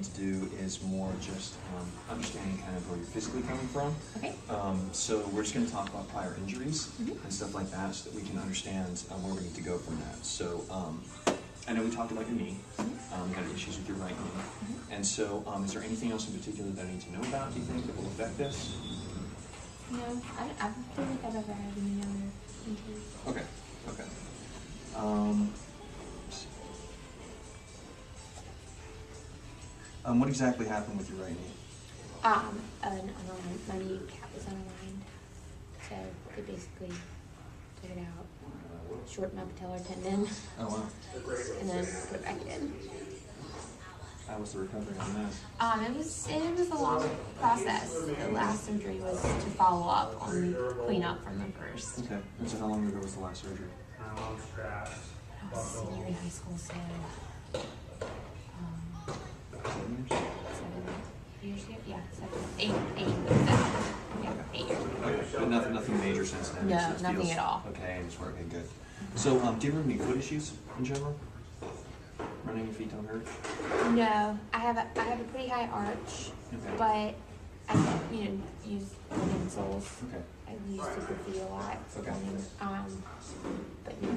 need to do is more just understanding kind of where you're physically coming from. Okay. So we're just going to talk about prior injuries and stuff like that so that we can understand where we need to go from that. So I know we talked about your knee. You had issues with your right knee. And so is there anything else in particular that I need to know about, do you think, that will affect this? No, I don't think I've ever had any other injuries. Okay, okay. What exactly happened with your right knee? My kneecap was unaligned, so they basically took it out, shortened my patellar tendon, Oh, wow. and then put it back in. How was the recovery on that? It was a long process. The last surgery was to follow up on cleanup from the first. Okay, and so how long ago was the last surgery? I was a senior in high school, so 7 years ago? Yeah, 8 Yeah, 8 years. Okay, but nothing major since then? No, It nothing feels at all. Okay, and it's working good. So, do you ever have any foot issues in general? Running your feet don't hurt? No, I have a pretty high arch, Okay. but I use running soles. Okay. I use super feet a lot. Okay. But no.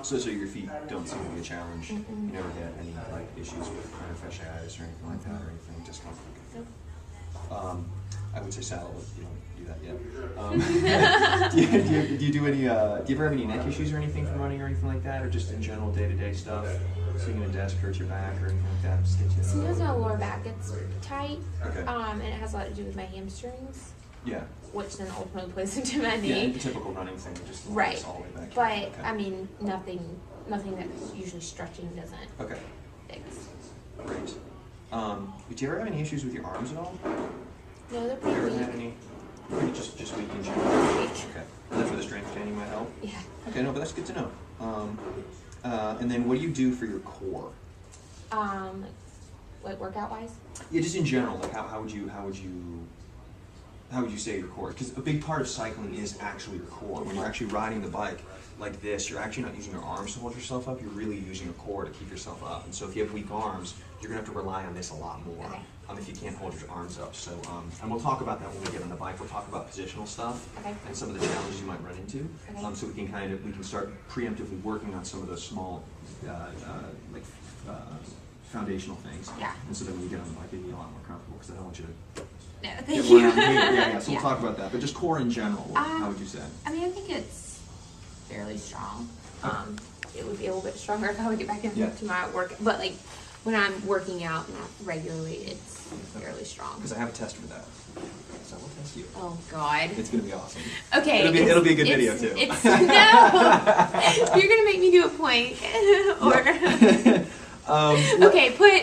So your feet don't seem to be a challenge? You never had any like issues with plantar fasciitis or anything like that, or anything discomfort? Nope. I would say salad, but you don't do that yet. Do you do any? Do you ever have any neck issues or anything from running or anything like that, or just in general day-to-day stuff? Sitting at a desk hurts your back or anything like that? Just get you. Sometimes my lower back gets tight. Okay. And it has a lot to do with my hamstrings. Yeah. Which then ultimately plays into my knee. Yeah, the typical running thing, just right. all the way back. But Okay. I mean, nothing that usually stretching doesn't Okay. fix. Great. Do you ever have any issues with your arms at all? No, they're Have pretty you ever weak. had any? Pretty just weak in general. Weak. Okay. And that's where the strength training might help. Yeah. Okay, no, but that's good to know. And then what do you do for your core? Like workout wise? Yeah, just in general. Like how would you say your core? Because a big part of cycling is actually your core. When you're actually riding the bike like this, you're actually not using your arms to hold yourself up. You're really using your core to keep yourself up. And so if you have weak arms, you're gonna have to rely on this a lot more. Okay. If you can't hold your arms up. So and we'll talk about that when we get on the bike. We'll talk about positional stuff Okay. and some of the challenges you might run into. Okay. So we can start preemptively working on some of those small foundational things. Yeah. And so then when you get on the bike, you'll be a lot more comfortable because I don't want you to No, get thank worn you. out here. Yeah. So we'll Yeah. talk about that. But just core in general, how would you say? I mean, I think it's fairly strong. It would be a little bit stronger if I would get back into Yeah. my work. But like when I'm working out regularly, it's fairly strong. Because I have a test for that. So we'll test you. Oh God. It's going to be awesome. Okay. It'll be a good video too. No. You're gonna make me do a plank or. Okay, put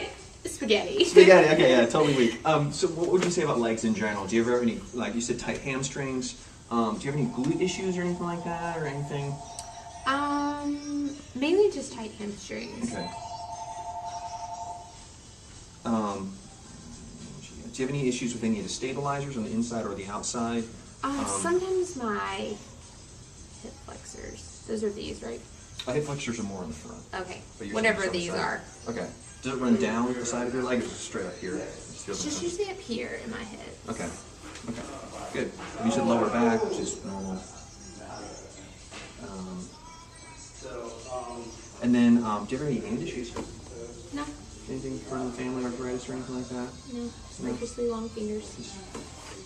spaghetti. Spaghetti. Okay, yeah, totally weak. So what would you say about legs in general? Do you ever have any, like you said, tight hamstrings? Do you have any glute issues or anything like that, or anything? Mainly just tight hamstrings. Okay. Do you have any issues with any of the stabilizers on the inside or the outside? Sometimes my hip flexors. Those are these, right? Hip flexors are more in the front. Okay. But you're Whatever saying these some are. side. Okay. Does it run down the side of your leg or just straight up here? It's just usually up here in my hips. Okay. Okay. Good. You said lower back, which is normal. And then, do you ever have any hand issues? No. Anything from the family, arthritis or anything like that? No. Freakishly long fingers.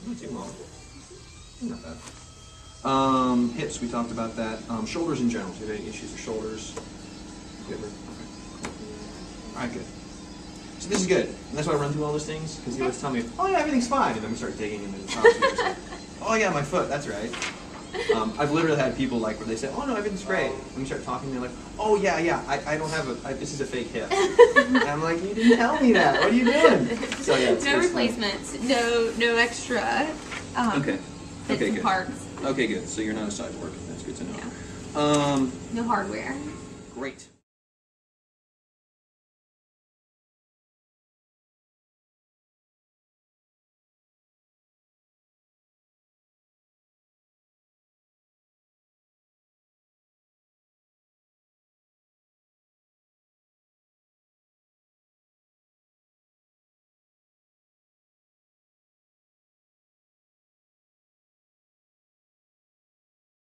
Not too long. Not bad. Hips, we talked about that. Shoulders in general. Do you have any issues with shoulders? You ever? Okay. All right, good. So this is good. And that's why I run through all those things, because you always tell me, oh yeah, everything's fine. And then we start digging into the top. Oh yeah, my foot, that's right. I've literally had people like where they say, oh no, everything's great. When we start talking, they're like, oh yeah, I don't have this is a fake hip. And I'm like, you didn't tell me that. What are you doing? So yeah, no replacements. No extra. Okay. Bits and Good. parts. Okay, good. So you're not a cyborg. That's good to know. Yeah. No hardware. Great.